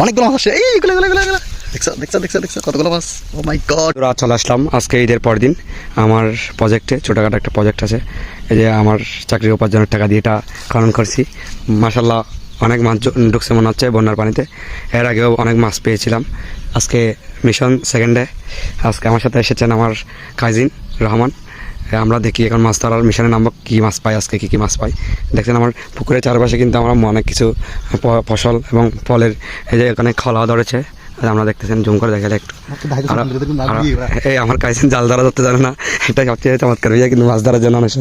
অনেকগুলো মাছ আসছে এইগুলো দেখছো দেখছো দেখছো দেখছো কতগুলো মাছ। ও মাই গড। রাত চলে আসলাম আজকে ঈদের পর দিন আমার প্রজেক্টে, ছোটোখাটো একটা প্রজেক্ট আছে। এই যে আমার চাকরির উপার্জনের টাকা দিয়ে এটা খনন করছি। মাশাল্লাহ অনেক মাছ ঢুকছে মনে হচ্ছে বন্যার পানিতে। এর আগেও অনেক মাছ পেয়েছিলাম। আজকে মিশন সেকেন্ডে আজকে আমার সাথে এসেছেন আমার কাজিন রহমান। আমরা দেখি এখন মাছ ধরার মিশনে নামবো, কী মাছ পাই আজকে, কী মাছ পাই। দেখছেন আমার পুকুরের চারপাশে কিন্তু আমরা অনেক কিছু ফসল এবং ফলের এই যে এখানে খলা ধরেছে, আমরা দেখতেছেন জুম করে দেখালে একটু। এই আমার কাইছেন জাল ধরা ধরতে জানে না, এটা সবচেয়ে চমৎকার হয়ে যায় কিন্তু মাছ ধরার জন্য অনেক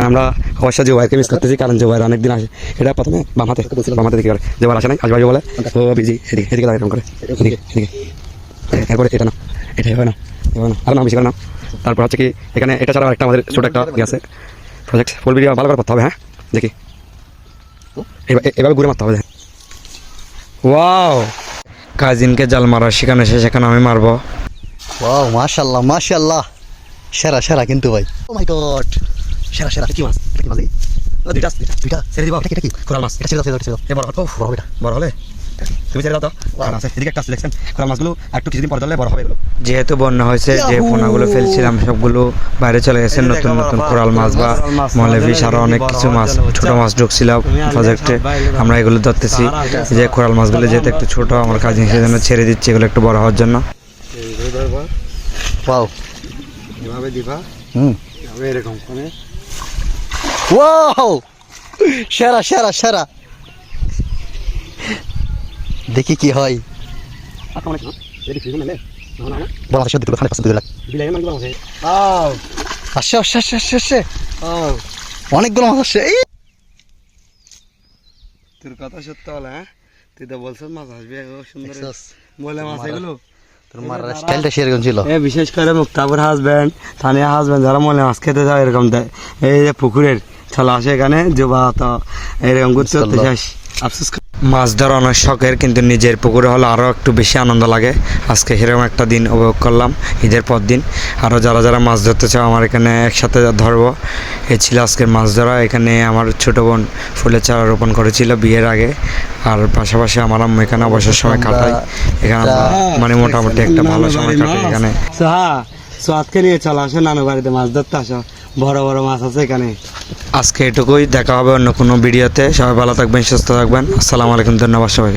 আমরা অবশ্য জুবাইরকে মিস করতেছি, কারণ জুবাইর অনেকদিন আসে। এটা প্রথমে বামাতে দিকে করে জুবাইর আসে নাই, আসবাই বলে ও বিজি এদিকে লাগে এরকম করে এদিকে এদিকে। এরপরে এটা না, এটা হবে না, আর না বেশি করে না। তারপর হচ্ছে কি এখানে এটা ছাড়া একটা আমাদের ছোটো একটা আছে প্রজেক্ট, ফুল ভিডিও ভালো করে করতে হবে। হ্যাঁ দেখি এভাবে ঘুরে মারতে হবে। ওয়াও, কাজিনকে জাল মারা শেখানো সেখানে আমি মারবো। ওয়াও মাশাআল্লাহ মাশাআল্লাহ, সেরা সেরা কিন্তু ভাই। ও মাই গড, সেরা সেরা। কি মাছ? এটা কি মাছ? ও দুইটা ছেড়ে দিবা। এটা কি কোরাল মাছ? এটা ছেড়ে দাও। এ বড় বড় এটা বড় হলে তুমি ছেড়ে দাও তো। আছে এদিকে একটা সিলেকশন কোরাল মাছগুলো একটু কিছুদিন পর ধরলে বড় হবে এগুলো। যেহেতু বন্যা হয়েছে, যে পোনাগুলো ফেলছিলাম সবগুলো বাইরে চলে গেছে। নতুন নতুন কোরাল মাছ বা মলেফিশ আরও অনেক কিছু মাছ, ছোটো মাছ ঢুকছিল প্রজেক্টে। আমরা এগুলো ধরতেছি। যে কোরাল মাছগুলো যেহেতু একটু ছোটো, আমার কাজিন সেজন্য ছেড়ে দিচ্ছি এগুলো একটু বড় হওয়ার জন্য। ওয়াও, এভাবে দিবা এরকম করে। ওয়াও, সেরা সেরা সেরা। দেখি কি হয়। বড় মাছ দিতে খানে পছন্দ লাগে। আসছে আসছে আসছে আসছে আসছে অনেকগুলো মাছ আসছে। এই তোর কথা সত্য বলে, হ্যাঁ তুই তো বলছিস মাছ আসবে সুন্দর বলে মাছ এগুলো। তোর মারার স্টাইলটা সেরকম ছিল। বিশেষ করে মুক্তাপুর হাজব্যান্ড, স্থানীয় হাজব্যান্ড যারা মলে মাছ খেতে যায় এরকম দেয়। এই যে পুকুরের চলা আসে এখানে যুবা তো এরকম করতে করতে শেষ। আফসোস মাছ ধরা অনেক শখের, কিন্তু নিজের পুকুরে হলে আরও একটু বেশি আনন্দ লাগে। আজকে সেরকম একটা দিন উপভোগ করলাম, ঈদের পর দিন। আরও যারা যারা মাছ ধরতে চাও আমার এখানে একসাথে ধরবো। এ ছিল আজকের মাছ ধরা। এখানে আমার ছোটো বোন ফুলের চারা রোপণ করেছিল বিয়ের আগে, আর পাশাপাশি আমার আম্মু এখানে অবসর সময় কাটাই। এখানে মানে মোটামুটি একটা ভালো সময় কাটাই এখানে। আজকে নিয়ে চলো, আসো নানু বাড়িতে মাছ ধরতে আসো, বড় বড় মাছ আছে এখানে। আজকে এটুকুই, দেখা হবে অন্য কোনো ভিডিওতে। সবাই ভালো থাকবেন, সুস্থ থাকবেন। আসসালামু আলাইকুম, ধন্যবাদ সবাই।